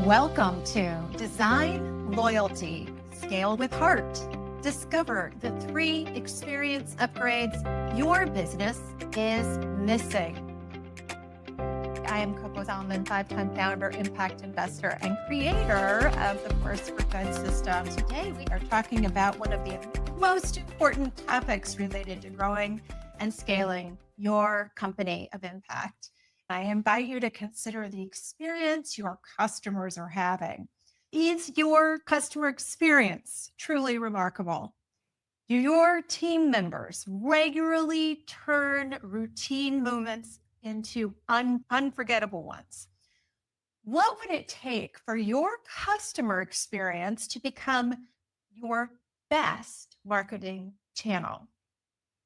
Welcome to Design Loyalty, Scale with Heart. Discover the 3 experience upgrades your business is missing. I am Coco Salmon, 5-time founder, impact investor, and creator of the Force for Good system. Today, we are talking about one of the most important topics related to growing and scaling your company of impact. I invite you to consider the experience your customers are having. Is your customer experience truly remarkable? Do your team members regularly turn routine moments into unforgettable ones? What would it take for your customer experience to become your best marketing channel?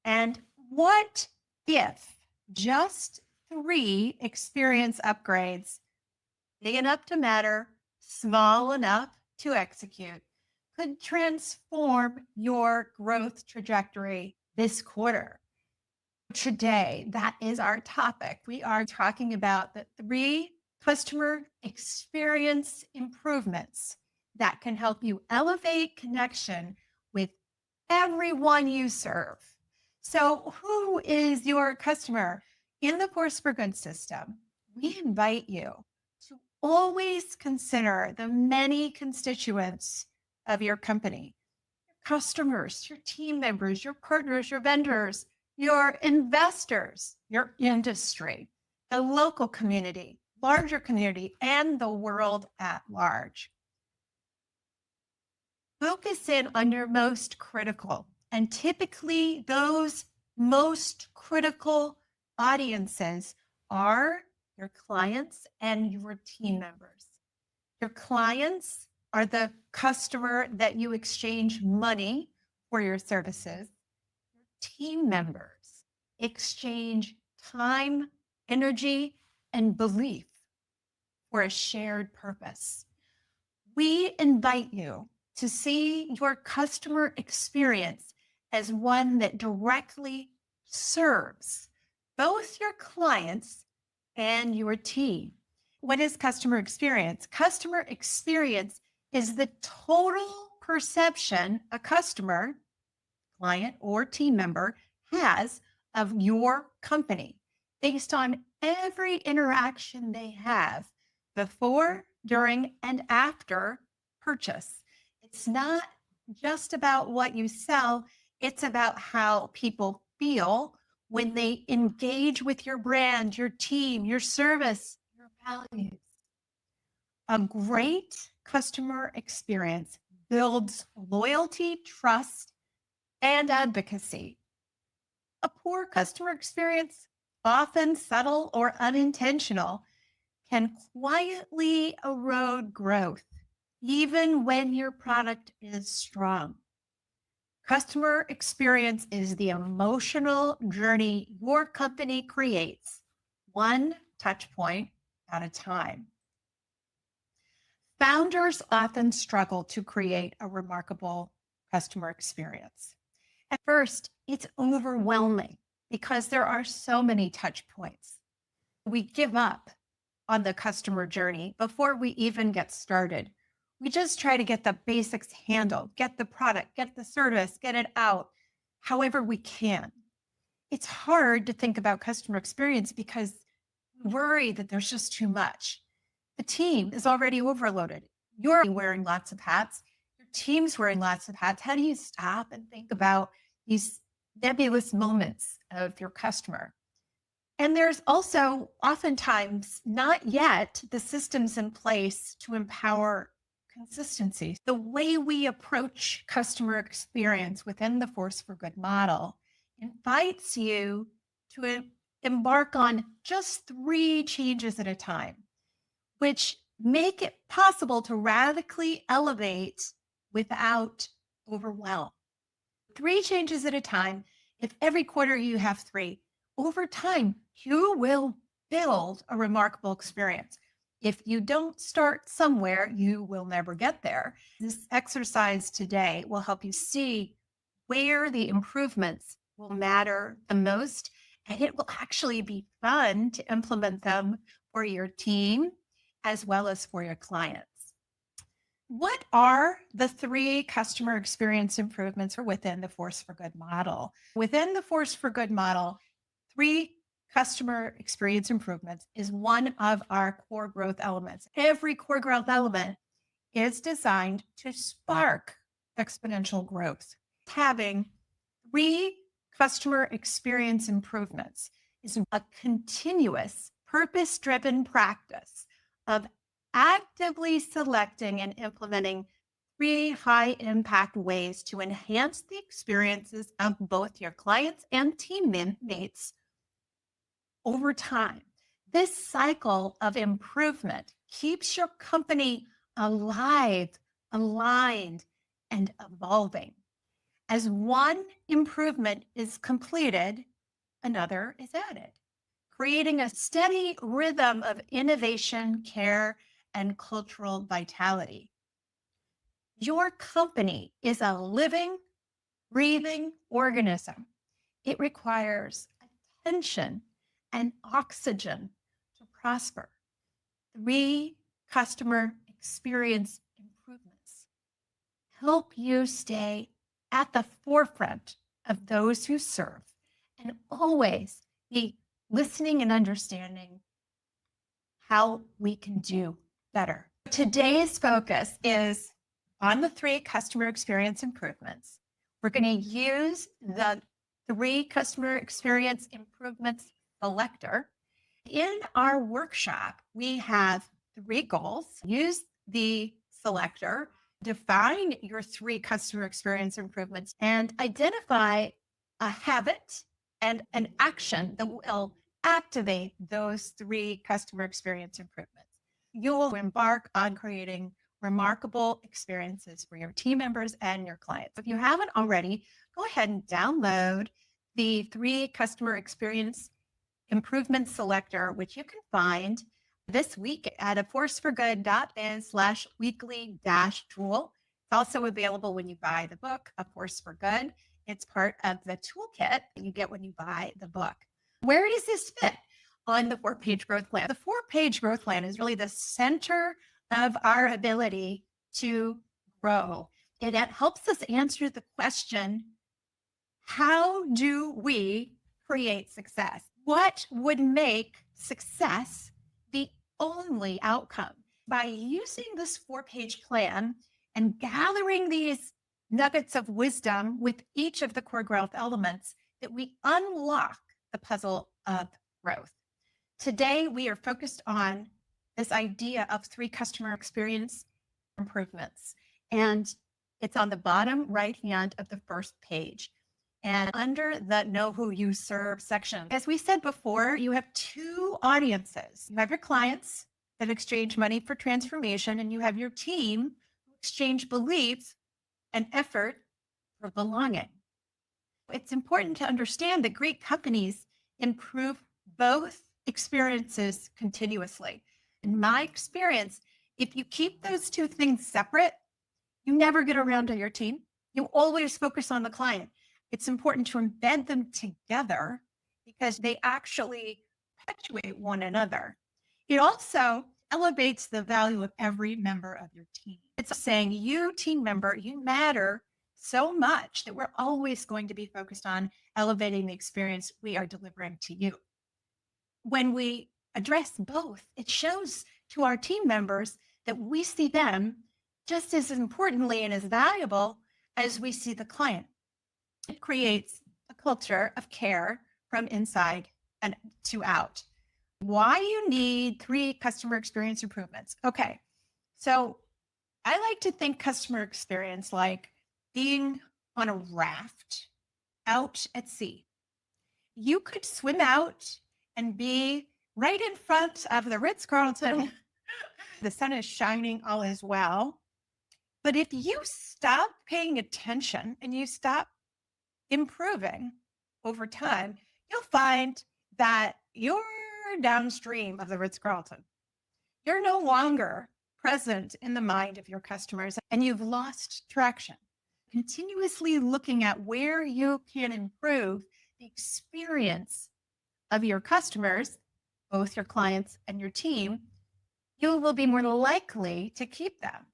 And what if just 3 experience upgrades, big enough to matter, small enough to execute, could transform your growth trajectory this quarter? Today, that is our topic. We are talking about the 3 customer experience improvements that can help you elevate connection with everyone you serve. So, who is your customer? In the Force for Good system, we invite you to always consider the many constituents of your company: your customers, your team members, your partners, your vendors, your investors, your industry, the local community, larger community, and the world at large. Focus in on your most critical, and typically those most critical audiences are your clients and your team members. Your clients are the customer that you exchange money for your services. Your team members exchange time, energy, and belief for a shared purpose. We invite you to see your customer experience as one that directly serves both your clients and your team. What is customer experience? Customer experience is the total perception a customer, client, or team member has of your company based on every interaction they have before, during, and after purchase. It's not just about what you sell, it's about how people feel when they engage with your brand, your team, your service, your values. A great customer experience builds loyalty, trust, and advocacy. A poor customer experience, often subtle or unintentional, can quietly erode growth, even when your product is strong. Customer experience is the emotional journey your company creates, one touch point at a time. Founders often struggle to create a remarkable customer experience. At first, it's overwhelming because there are so many touch points. We give up on the customer journey before we even get started. We just try to get the basics handled, get the product, get the service, get it out, however we can. It's hard to think about customer experience because we worry that there's just too much. The team is already overloaded. You're wearing lots of hats. Your team's wearing lots of hats. How do you stop and think about these nebulous moments of your customer? And there's also oftentimes not yet the systems in place to empower consistency. The way we approach customer experience within the Force for Good model invites you to embark on just 3 changes at a time, which make it possible to radically elevate without overwhelm. 3 changes at a time. If every quarter you have 3, over time, you will build a remarkable experience. If you don't start somewhere, you will never get there. This exercise today will help you see where the improvements will matter the most, and it will actually be fun to implement them for your team as well as for your clients. What are the 3 customer experience improvements within the Force for Good model? Within the Force for Good model, 3 customer experience improvements is one of our core growth elements. Every core growth element is designed to spark exponential growth. Having 3 customer experience improvements is a continuous, purpose-driven practice of actively selecting and implementing 3 high-impact ways to enhance the experiences of both your clients and teammates over time. This cycle of improvement keeps your company alive, aligned, and evolving. As one improvement is completed, another is added, creating a steady rhythm of innovation, care, and cultural vitality. Your company is a living, breathing organism. It requires attention and oxygen to prosper. 3 customer experience improvements help you stay at the forefront of those who serve and always be listening and understanding how we can do better. Today's focus is on the 3 customer experience improvements. We're going to use the 3 customer experience improvements selector. In our workshop, we have 3 goals. Use the selector, define your 3 customer experience improvements, and identify a habit and an action that will activate those 3 customer experience improvements. You will embark on creating remarkable experiences for your team members and your clients. If you haven't already, go ahead and download the 3 customer experience improvement selector, which you can find this week at aforceforgood.biz/weekly-tool. It's also available when you buy the book, A Force for Good. It's part of the toolkit that you get when you buy the book. Where does this fit on the 4-page growth plan? The 4-page growth plan is really the center of our ability to grow. It helps us answer the question, how do we create success? What would make success the only outcome? By using this 4-page plan and gathering these nuggets of wisdom with each of the core growth elements, that we unlock the puzzle of growth. Today, we are focused on this idea of 3 customer experience improvements. And it's on the bottom right hand of the first page. And under the Know Who You Serve section, as we said before, you have 2 audiences. You have your clients that exchange money for transformation, and you have your team who exchange beliefs and effort for belonging. It's important to understand that great companies improve both experiences continuously. In my experience, if you keep those 2 things separate, you never get around to your team. You always focus on the client. It's important to embed them together because they actually perpetuate one another. It also elevates the value of every member of your team. It's saying, you team member, you matter so much that we're always going to be focused on elevating the experience we are delivering to you. When we address both, it shows to our team members that we see them just as importantly and as valuable as we see the client. It creates a culture of care from inside and to out. Why you need 3 customer experience improvements? Okay, so I like to think customer experience like being on a raft out at sea. You could swim out and be right in front of the Ritz-Carlton. The sun is shining all as well. But if you stop paying attention and you stop improving over time, you'll find that you're downstream of the Ritz-Carlton. You're no longer present in the mind of your customers and you've lost traction. Continuously looking at where you can improve the experience of your customers, both your clients and your team, you will be more likely to keep them.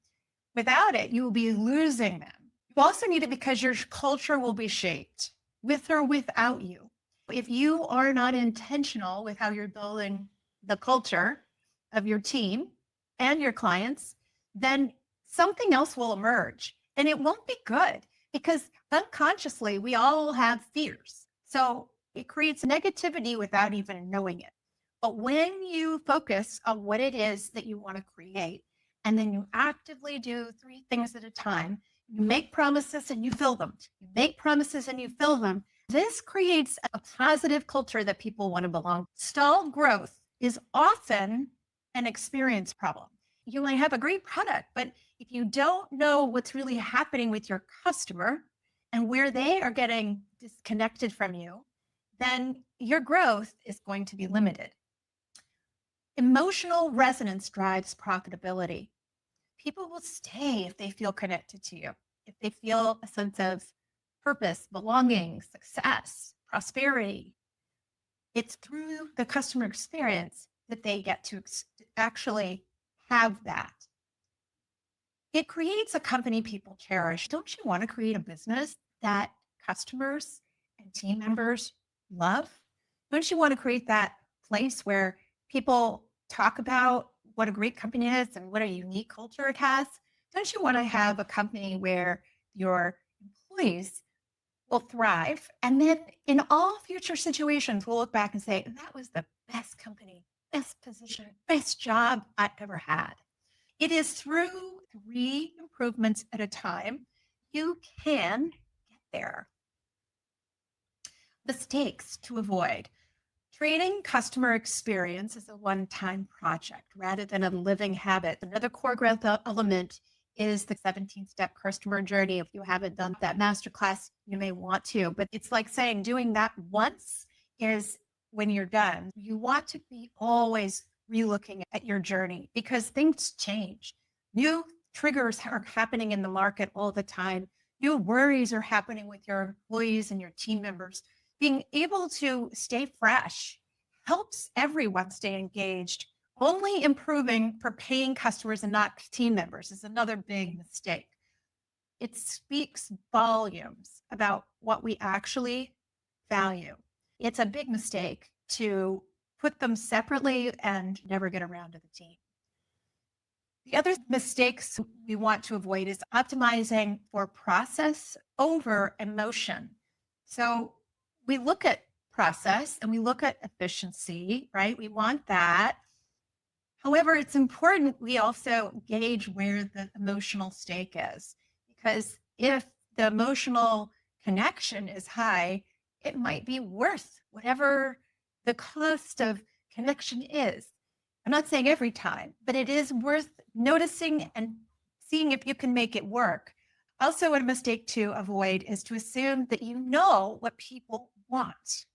Without it, you will be losing them. You also need it because your culture will be shaped with or without you. If you are not intentional with how you're building the culture of your team and your clients, then something else will emerge and it won't be good because unconsciously we all have fears. So it creates negativity without even knowing it. But when you focus on what it is that you want to create, and then you actively do 3 things at a time, you make promises and you fill them. You make promises and you fill them. This creates a positive culture that people want to belong. Stalled growth is often an experience problem. You might have a great product, but if you don't know what's really happening with your customer and where they are getting disconnected from you, then your growth is going to be limited. Emotional resonance drives profitability. People will stay if they feel connected to you, if they feel a sense of purpose, belonging, success, prosperity. It's through the customer experience that they get to actually have that. It creates a company people cherish. Don't you want to create a business that customers and team members love? Don't you want to create that place where people talk about what a great company is and what a unique culture it has? Don't you want to have a company where your employees will thrive? And then in all future situations, we'll look back and say, that was the best company, best position, best job I ever had. It is through 3 improvements at a time you can get there. Mistakes to avoid. Treating customer experience as a one-time project rather than a living habit. Another core growth element is the 17-step customer journey. If you haven't done that masterclass, you may want to, but it's like saying doing that once is when you're done. You want to be always relooking at your journey because things change. New triggers are happening in the market all the time. New worries are happening with your employees and your team members. Being able to stay fresh helps everyone stay engaged. Only improving for paying customers and not team members is another big mistake. It speaks volumes about what we actually value. It's a big mistake to put them separately and never get around to the team. The other mistakes we want to avoid is optimizing for process over emotion. So we look at process and we look at efficiency, right? We want that. However, it's important we also gauge where the emotional stake is, because if the emotional connection is high, it might be worth whatever the cost of connection is. I'm not saying every time, but it is worth noticing and seeing if you can make it work. Also, a mistake to avoid is to assume that you know what people want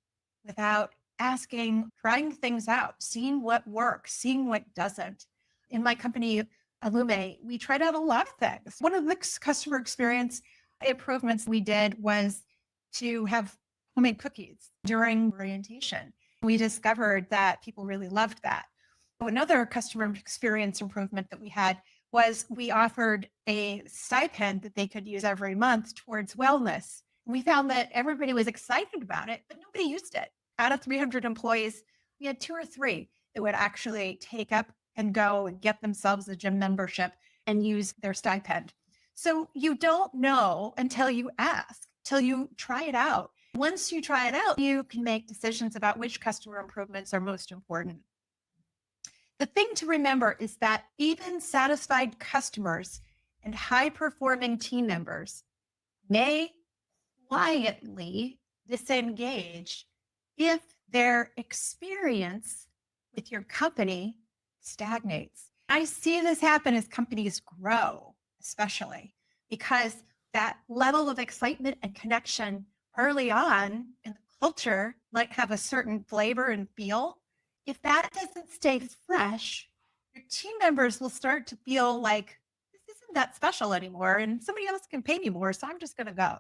without asking, trying things out, seeing what works, seeing what doesn't. In my company, Illume, we tried out a lot of things. One of the customer experience improvements we did was to have homemade cookies during orientation. We discovered that people really loved that. Another customer experience improvement that we had was we offered a stipend that they could use every month towards wellness. We found that everybody was excited about it, but nobody used it. Out of 300 employees, we had 2 or 3 that would actually take up and go and get themselves a gym membership and use their stipend. So you don't know until you ask, till you try it out. Once you try it out, you can make decisions about which customer improvements are most important. The thing to remember is that even satisfied customers and high-performing team members may quietly disengage if their experience with your company stagnates. I see this happen as companies grow, especially because that level of excitement and connection early on in the culture might have a certain flavor and feel. If that doesn't stay fresh, your team members will start to feel like this isn't that special anymore and somebody else can pay me more, so I'm just going to go.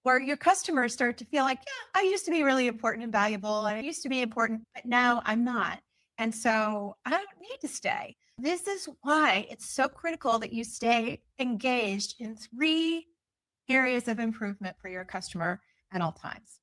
Or your customers start to feel like, yeah, I used to be really important and valuable, and I used to be important, but now I'm not. And so I don't need to stay. This is why it's so critical that you stay engaged in 3 areas of improvement for your customer at all times.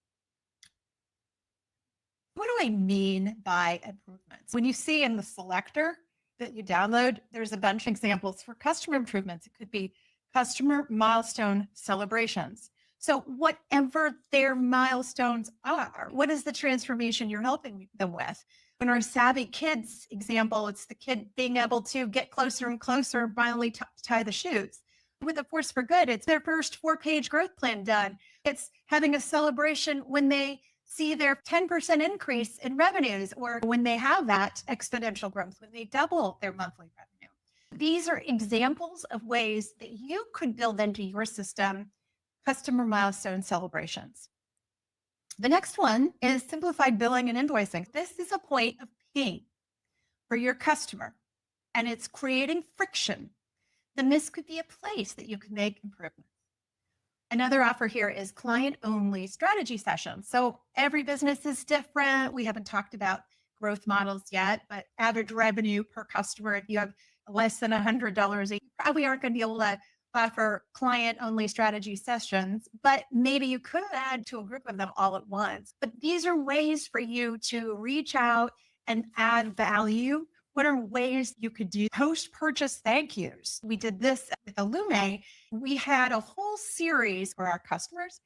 What do I mean by improvements? When you see in the Selector that you download, there's a bunch of examples for customer improvements. It could be customer milestone celebrations. So whatever their milestones are, what is the transformation you're helping them with? In our Savvy Kids example, it's the kid being able to get closer and closer, finally tie the shoes. With the Force for Good, it's their first 4-page growth plan done. It's having a celebration when they see their 10% increase in revenues, or when they have that exponential growth, when they double their monthly revenue. These are examples of ways that you could build into your system customer milestone celebrations. The next one is simplified billing and invoicing. This is a point of pain for your customer, and it's creating friction. Then this could be a place that you can make improvements. Another offer here is client-only strategy sessions. So every business is different. We haven't talked about growth models yet, but average revenue per customer, if you have less than $100, you probably aren't going to be able to offer client-only strategy sessions, but maybe you could add to a group of them all at once. But these are ways for you to reach out and add value. What are ways you could do post-purchase thank yous? We did this with Illume. We had a whole series for our customers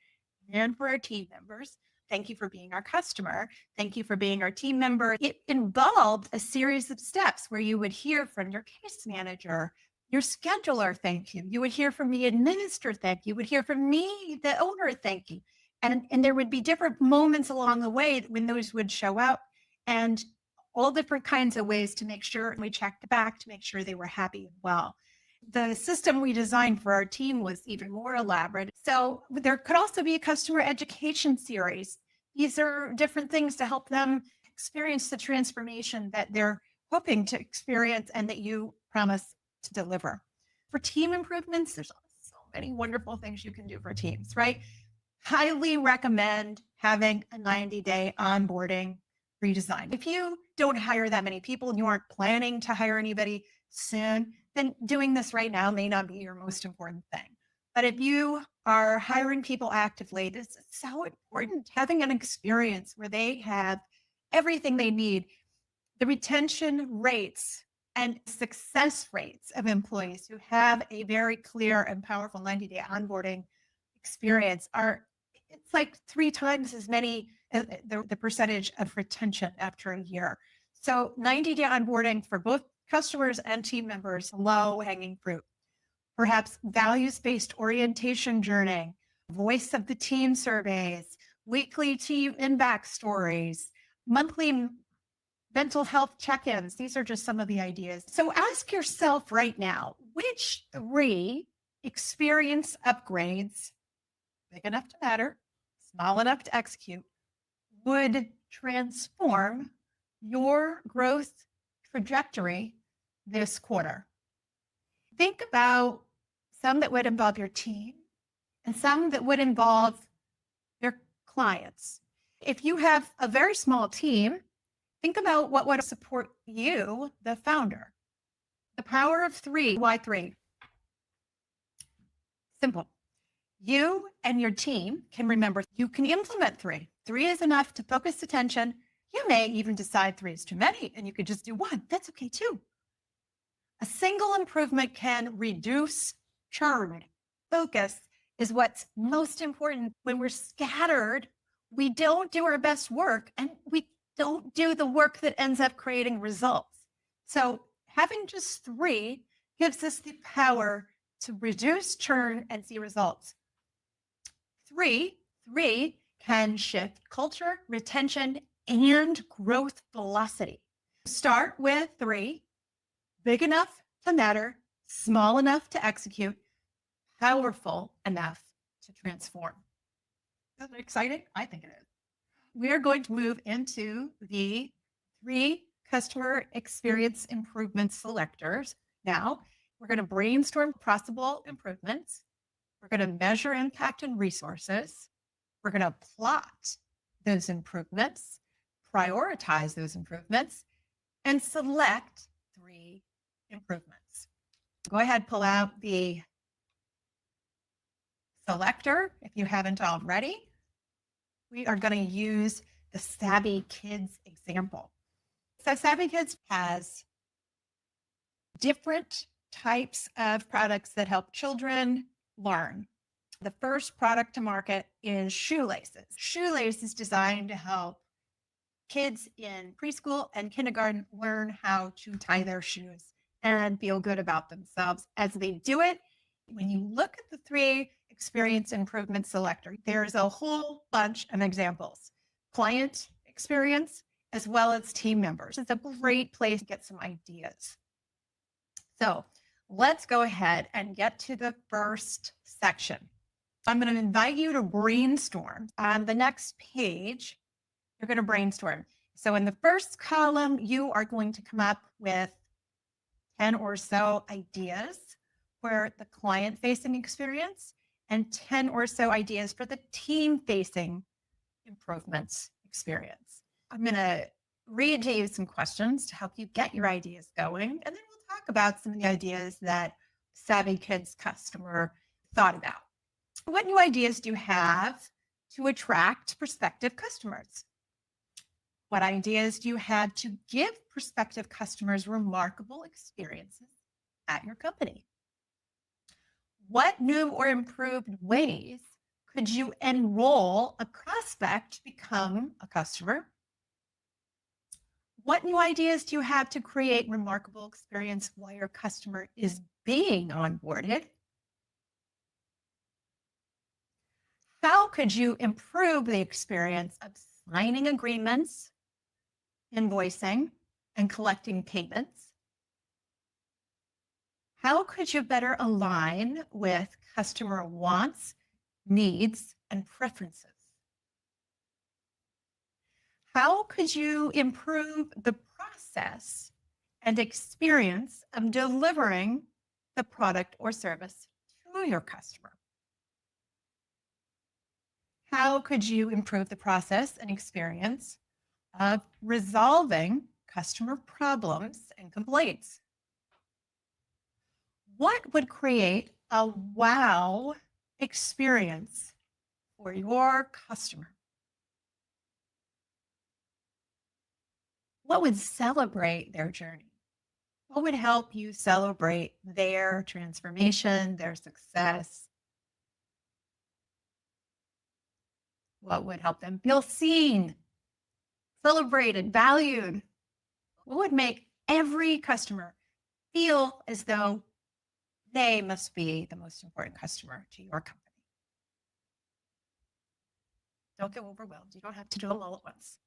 and for our team members. Thank you for being our customer. Thank you for being our team member. It involved a series of steps where you would hear from your case manager, your scheduler, thank you. You would hear from the administrator, thank you. You would hear from me, the owner, thank you. And there would be different moments along the way when those would show up, and all different kinds of ways to make sure we checked back to make sure they were happy and well. The system we designed for our team was even more elaborate. So there could also be a customer education series. These are different things to help them experience the transformation that they're hoping to experience and that you promise to deliver. For team improvements, there's so many wonderful things you can do for teams, right? Highly recommend having a 90-day onboarding redesign. If you don't hire that many people and you aren't planning to hire anybody soon, then doing this right now may not be your most important thing. But if you are hiring people actively, this is so important. Having an experience where they have everything they need. The retention rates and success rates of employees who have a very clear and powerful 90-day onboarding experience it's like 3 times as many, the percentage of retention after a year. So 90-day onboarding for both customers and team members, low hanging fruit. Perhaps values-based orientation journey, voice of the team surveys, weekly team impact stories, monthly mental health check-ins. These are just some of the ideas. So ask yourself right now, which 3 experience upgrades, big enough to matter, small enough to execute, would transform your growth trajectory this quarter? Think about some that would involve your team and some that would involve your clients. If you have a very small team, think about what would support you, the founder. The power of 3. Why 3? Simple. You and your team can remember you can implement 3. 3 is enough to focus attention. You may even decide 3 is too many and you could just do 1. That's okay too. A single improvement can reduce churn. Focus is what's most important. When we're scattered, we don't do our best work and we don't do the work that ends up creating results. So having just 3 gives us the power to reduce churn and see results. 3 can shift culture, retention, and growth velocity. Start with 3, big enough to matter, small enough to execute, powerful enough to transform. Isn't it exciting? I think it is. We are going to move into the 3 customer experience improvement selectors. Now, we're going to brainstorm possible improvements. We're going to measure impact and resources. We're going to plot those improvements, prioritize those improvements, and select 3 improvements. Go ahead, pull out the Selector if you haven't already. We are going to use the Savvy Kids example. So Savvy Kids has different types of products that help children learn. The first product to market is shoelaces. Shoelace is designed to help kids in preschool and kindergarten learn how to tie their shoes and feel good about themselves as they do it. When you look at the 3 experience improvement selector, there's a whole bunch of examples. Client experience, as well as team members. It's a great place to get some ideas. So let's go ahead and get to the first section. I'm going to invite you to brainstorm. On the next page, you're going to brainstorm. So in the first column, you are going to come up with 10 or so ideas for the client-facing experience and 10 or so ideas for the team-facing improvements experience. I'm going to read to you some questions to help you get your ideas going, and then we'll talk about some of the ideas that Savvy Kids customer thought about. What new ideas do you have to attract prospective customers? What ideas do you have to give prospective customers remarkable experiences at your company? What new or improved ways could you enroll a prospect to become a customer? What new ideas do you have to create remarkable experience while your customer is being onboarded? How could you improve the experience of signing agreements, invoicing, and collecting payments? How could you better align with customer wants, needs, and preferences? How could you improve the process and experience of delivering the product or service to your customer? How could you improve the process and experience of resolving customer problems and complaints? What would create a wow experience for your customer? What would celebrate their journey? What would help you celebrate their transformation, their success? What would help them feel seen, celebrated, valued? What would make every customer feel as though they must be the most important customer to your company? Don't get overwhelmed. You don't have to do them all at once.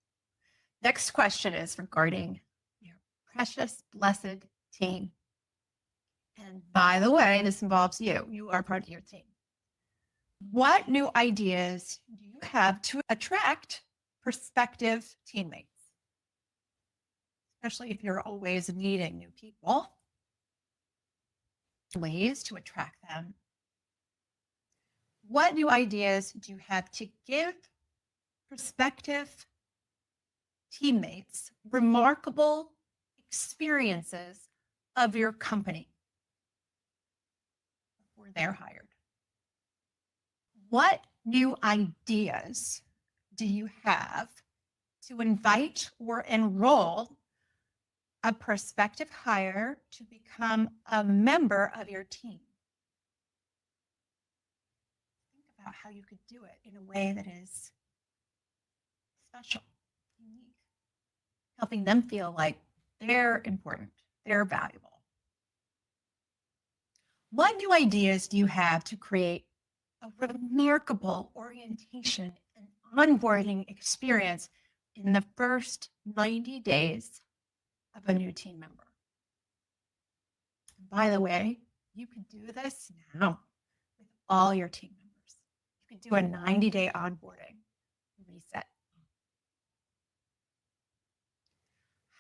Next question is regarding your precious, blessed team. And by the way, this involves you. You are part of your team. What new ideas do you have to attract prospective teammates? Especially if you're always needing new people. Ways to attract them. What new ideas do you have to give prospective teammates remarkable experiences of your company before they're hired? What new ideas do you have to invite or enroll a prospective hire to become a member of your team? Think about how you could do it in a way that is special, unique, helping them feel like they're important, they're valuable. What new ideas do you have to create a remarkable orientation and onboarding experience in the first 90 days of a new team member? And by the way, you can do this now with all your team members. You can do a 90-day onboarding reset.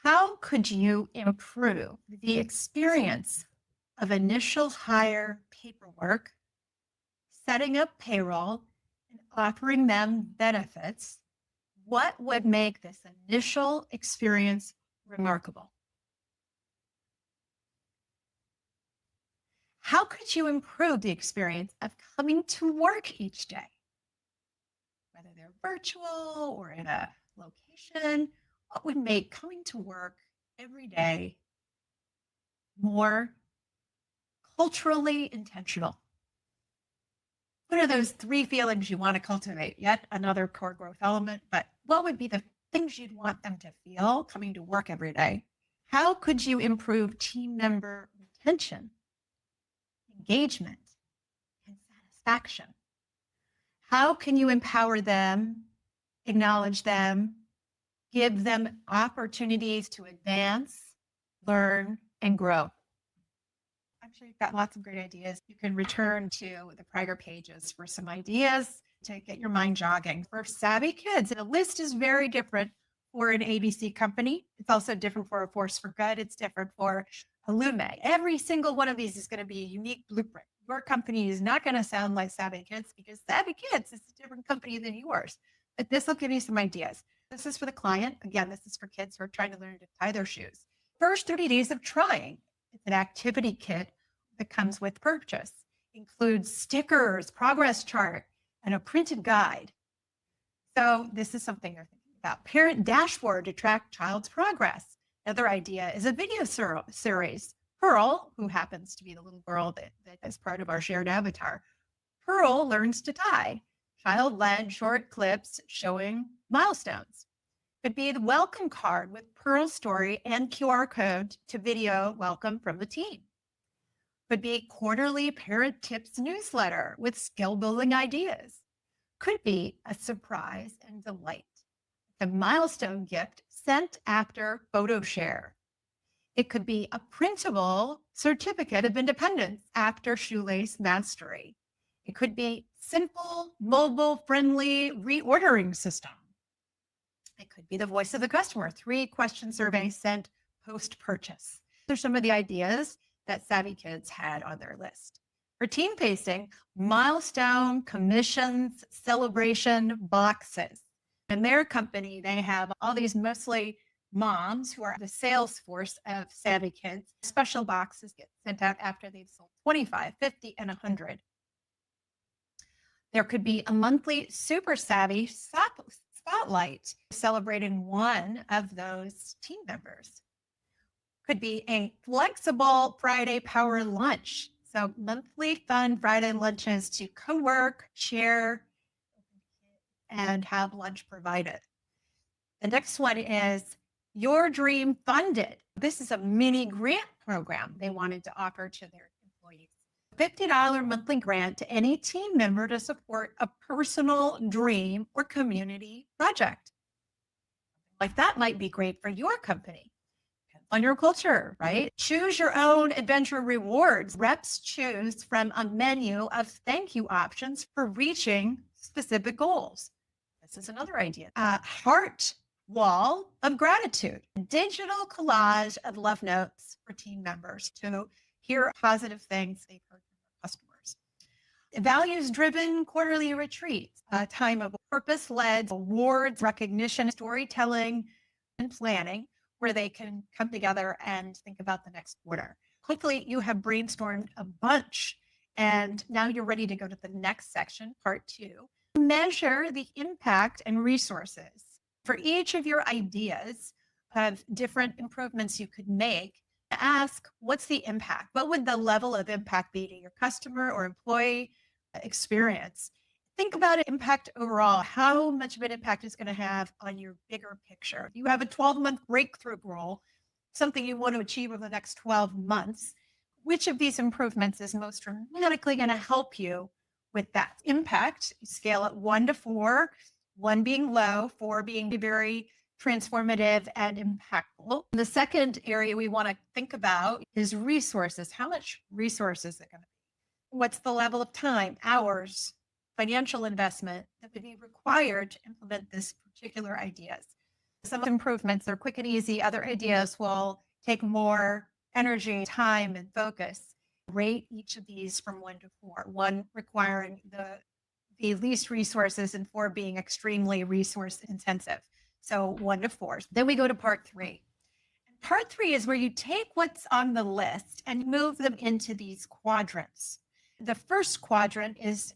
How could you improve the experience of initial hire paperwork, setting up payroll, and offering them benefits? What would make this initial experience remarkable? How could you improve the experience of coming to work each day? Whether they're virtual or in a location, what would make coming to work every day more culturally intentional? What are those three feelings you want to cultivate? Yet another core growth element, but what would be the things you'd want them to feel coming to work every day? How could you improve team member retention, engagement, and satisfaction? How can you empower them, acknowledge them, give them opportunities to advance, learn, and grow? I'm sure you've got lots of great ideas. You can return to the prior pages for some ideas to get your mind jogging. For savvy kids, the list is very different for an ABC company. It's also different for a Force for Good. It's different for a Lume. Every single one of these is going to be a unique blueprint. Your company is not going to sound like Savvy Kids because Savvy Kids is a different company than yours. But this will give you some ideas. This is for the client. Again, this is for kids who are trying to learn to tie their shoes. First 30 days of trying. It's an activity kit that comes with purchase. Includes stickers, progress chart, and a printed guide. So this is something you're thinking about. Parent dashboard to track child's progress. Another idea is a video series. Pearl, who happens to be the little girl that is part of our shared avatar, Pearl learns to tie. Child-led short clips showing milestones. Could be the welcome card with Pearl's story and QR code to video welcome from the team. Could be quarterly parent tips newsletter with skill building ideas. Could be a surprise and delight. A milestone gift sent after photo share. It could be a printable certificate of independence after shoelace mastery. It could be simple, mobile-friendly reordering system. It could be the voice of the customer, 3-question survey sent post-purchase. Those are some of the ideas that Savvy Kids had on their list. For team facing, milestone, commissions, celebration boxes. In their company, they have all these mostly moms who are the sales force of Savvy Kids. Special boxes get sent out after they've sold 25, 50, and 100. There could be a monthly super savvy spotlight celebrating one of those team members. Could be a flexible Friday power lunch. So monthly fun Friday lunches to co-work, share, and have lunch provided. The next one is Your Dream Funded. This is a mini grant program they wanted to offer to their employees. $50 monthly grant to any team member to support a personal dream or community project. Like that might be great for your company. On your culture, right? Choose your own adventure rewards. Reps choose from a menu of thank you options for reaching specific goals. This is another idea. Heart wall of gratitude. Digital collage of love notes for team members to hear positive things they've heard from their customers. Values-driven quarterly retreats, a time of purpose-led awards, recognition, storytelling, and planning, where they can come together and think about the next quarter. Hopefully you have brainstormed a bunch and now you're ready to go to the next section, part 2. Measure the impact and resources. For each of your ideas of different improvements you could make, ask what's the impact? What would the level of impact be to your customer or employee experience? Think about an impact overall. How much of an impact is going to have on your bigger picture? You have a 12-month breakthrough goal, something you want to achieve over the next 12 months. Which of these improvements is most dramatically going to help you with that impact? You scale it 1 to 4, 1 being low, 4 being very transformative and impactful. The second area we want to think about is resources. How much resources is it going to be? What's the level of time, hours, financial investment that would be required to implement this particular ideas? Some improvements are quick and easy. Other ideas will take more energy, time, and focus. Rate each of these from 1 to 4. 1 requiring the least resources and 4 being extremely resource intensive. So 1 to 4. Then we go to part 3. And Part 3 is where you take what's on the list and move them into these quadrants. The first quadrant is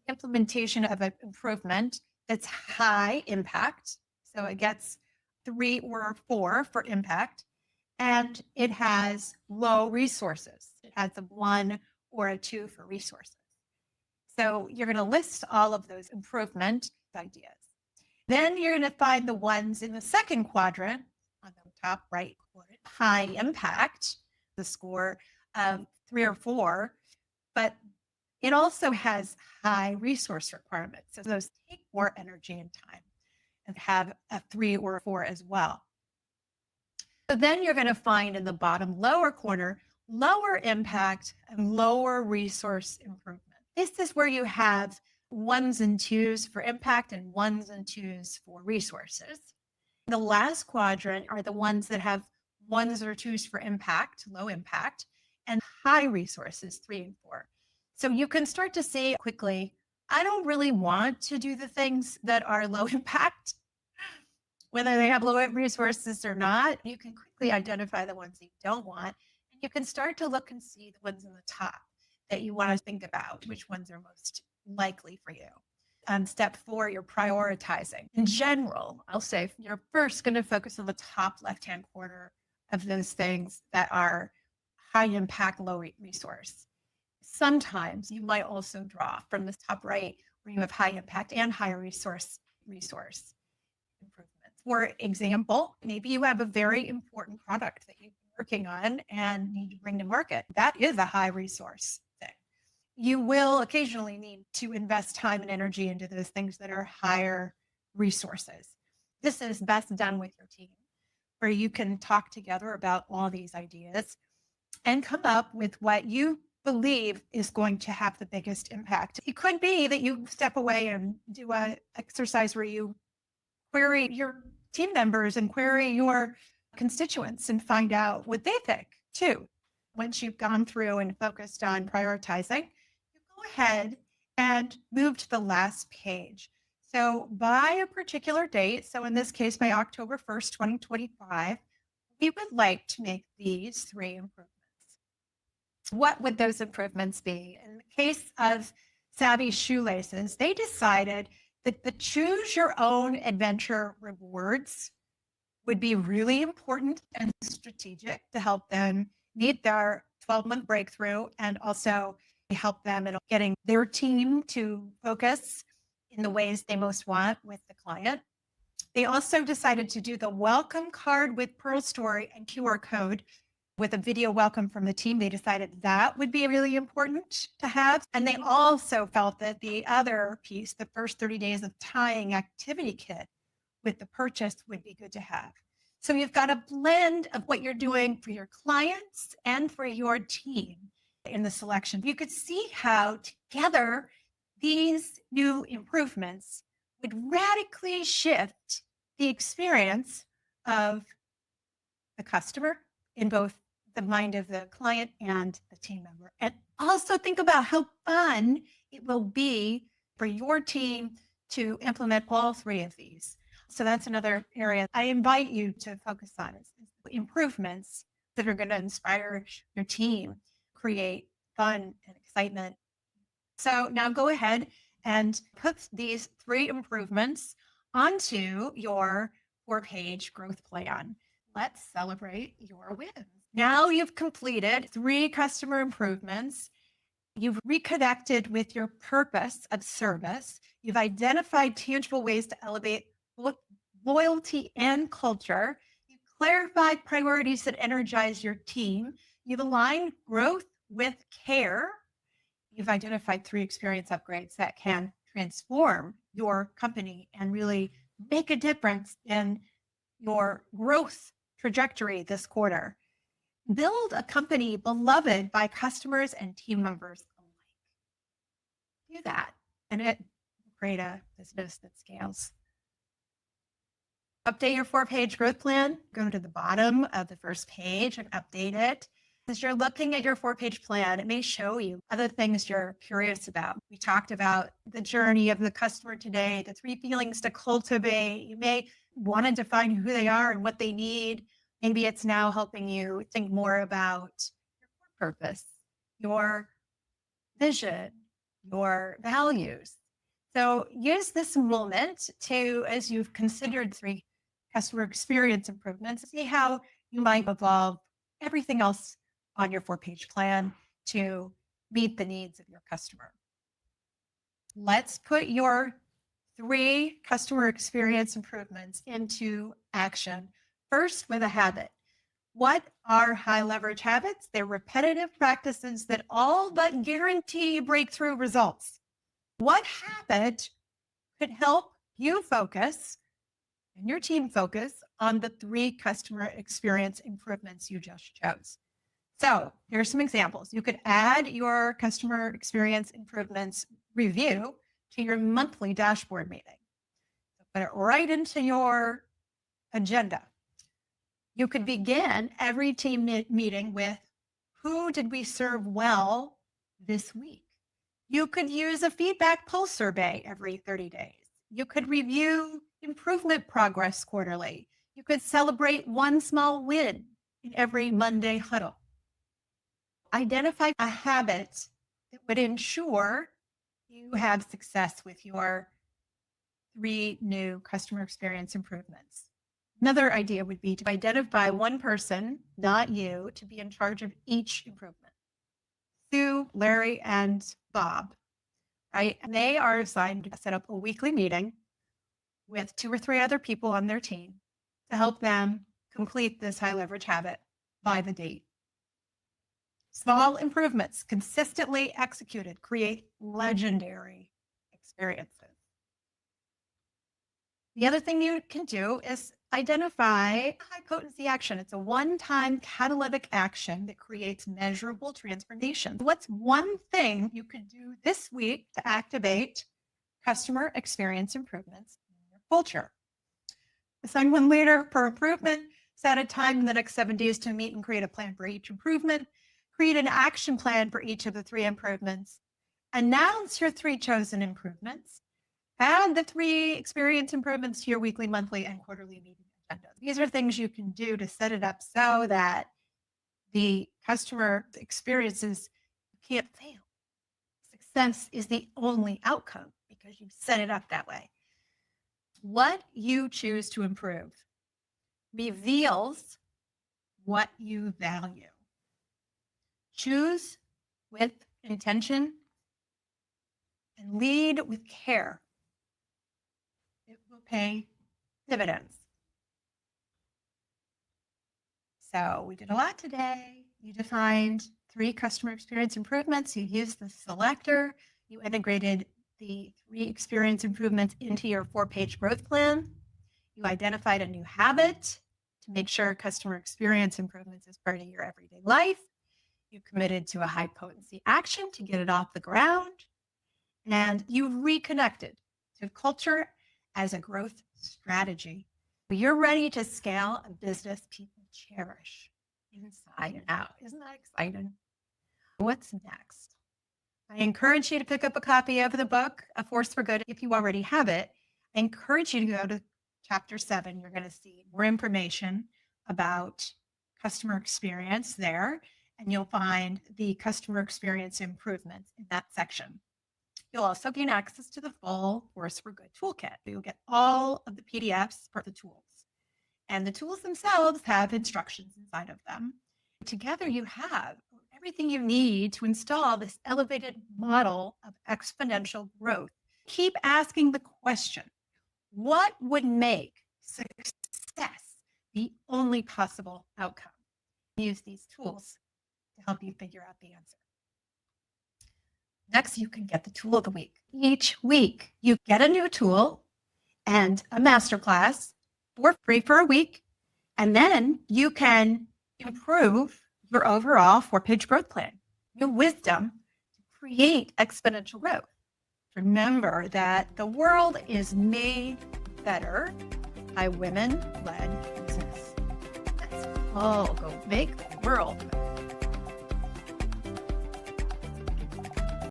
implementation of an improvement that's high impact. So it gets 3 or 4 for impact, and it has low resources. It has a 1 or a 2 for resources. So you're going to list all of those improvement ideas. Then you're going to find the ones in the second quadrant on the top right quadrant, high impact, the score of 3 or 4, but it also has high resource requirements. So those take more energy and time and have a 3 or a 4 as well. So then you're going to find in the bottom lower corner, lower impact and lower resource improvement. This is where you have 1s and 2s for impact and 1s and 2s for resources. The last quadrant are the ones that have 1s or 2s for impact, low impact, and high resources, 3 and 4. So you can start to say quickly, I don't really want to do the things that are low impact, whether they have low resources or not. You can quickly identify the ones you don't want, and you can start to look and see the ones in the top that you want to think about, which ones are most likely for you. Step 4, you're prioritizing. In general, I'll say you're first going to focus on the top left-hand corner of those things that are high impact, low resource. Sometimes you might also draw from the top right where you have high impact and high resource improvements. For example, maybe you have a very important product that you've been working on and need to bring to market. That is a high resource thing. You will occasionally need to invest time and energy into those things that are higher resources. This is best done with your team, where you can talk together about all these ideas and come up with what you believe is going to have the biggest impact. It could be that you step away and do an exercise where you query your team members and query your constituents and find out what they think too. Once you've gone through and focused on prioritizing, you go ahead and move to the last page. So by a particular date, so in this case, by October 1st, 2025, we would like to make these 3 improvements. What would those improvements be? In the case of Savvy Shoelaces, they decided that the choose your own adventure rewards would be really important and strategic to help them meet their 12-month breakthrough and also help them in getting their team to focus in the ways they most want with the client. They also decided to do the welcome card with Pearl Story and QR code with a video welcome from the team. They decided that would be really important to have. And they also felt that the other piece, the first 30 days of tying activity kit with the purchase, would be good to have. So you've got a blend of what you're doing for your clients and for your team in the selection. You could see how together these new improvements would radically shift the experience of the customer in both the mind of the client and the team member. And also think about how fun it will be for your team to implement all 3 of these. So that's another area I invite you to focus on is improvements that are going to inspire your team, create fun and excitement. So now go ahead and put these 3 improvements onto your 4-page growth plan. Let's celebrate your wins. Now you've completed 3 customer improvements. You've reconnected with your purpose of service. You've identified tangible ways to elevate loyalty and culture. You've clarified priorities that energize your team. You've aligned growth with care. You've identified 3 experience upgrades that can transform your company and really make a difference in your growth trajectory this quarter. Build a company beloved by customers and team members alike. Do that, and it will create a business that scales. Update your 4-page growth plan. Go to the bottom of the first page and update it. As you're looking at your 4-page plan, it may show you other things you're curious about. We talked about the journey of the customer today, the 3 feelings to cultivate. You may want to define who they are and what they need. Maybe it's now helping you think more about your purpose, your vision, your values. So use this moment to, as you've considered 3 customer experience improvements, see how you might evolve everything else on your 4-page plan to meet the needs of your customer. Let's put your 3 customer experience improvements into action. First, with a habit. What are high leverage habits? They're repetitive practices that all but guarantee breakthrough results. What habit could help you focus and your team focus on the 3 customer experience improvements you just chose? So here's some examples. You could add your customer experience improvements review to your monthly dashboard meeting. Put it right into your agenda. You could begin every team meeting with, who did we serve well this week? You could use a feedback pulse survey every 30 days. You could review improvement progress quarterly. You could celebrate one small win in every Monday huddle. Identify a habit that would ensure you have success with your 3 new customer experience improvements. Another idea would be to identify one person, not you, to be in charge of each improvement. Sue, Larry, and Bob, right? And they are assigned to set up a weekly meeting with 2 or 3 other people on their team to help them complete this high leverage habit by the date. Small improvements consistently executed create legendary experiences. The other thing you can do is identify a high potency action. It's a one-time catalytic action that creates measurable transformation. What's one thing you could do this week to activate customer experience improvements in your culture? Assign one leader per improvement, set a time in the next 7 days to meet and create a plan for each improvement, create an action plan for each of the 3 improvements, announce your 3 chosen improvements, add the 3 experience improvements to your weekly, monthly, and quarterly meeting agenda. These are things you can do to set it up so that the customer experiences can't fail. Success is the only outcome because you set it up that way. What you choose to improve reveals what you value. Choose with intention and lead with care. It will pay dividends. So we did a lot today. You defined 3 customer experience improvements. You used the selector. You integrated the 3 experience improvements into your 4-page growth plan. You identified a new habit to make sure customer experience improvements is part of your everyday life. You committed to a high potency action to get it off the ground. And you reconnected to culture as a growth strategy. You're ready to scale a business people cherish inside and out. Isn't that exciting? What's next? I encourage you to pick up a copy of the book, A Force for Good, if you already have it. I encourage you to go to chapter 7. You're going to see more information about customer experience there, and you'll find the customer experience improvements in that section. You'll also gain access to the full Force for Good toolkit. You'll get all of the PDFs for the tools. And the tools themselves have instructions inside of them. Together you have everything you need to install this elevated model of exponential growth. Keep asking the question, what would make success the only possible outcome? Use these tools to help you figure out the answer. Next, you can get the tool of the week. Each week, you get a new tool and a masterclass for free for a week, and then you can improve your overall 4-page growth plan. New wisdom to create exponential growth. Remember that the world is made better by women-led business. Let's all go make the world better.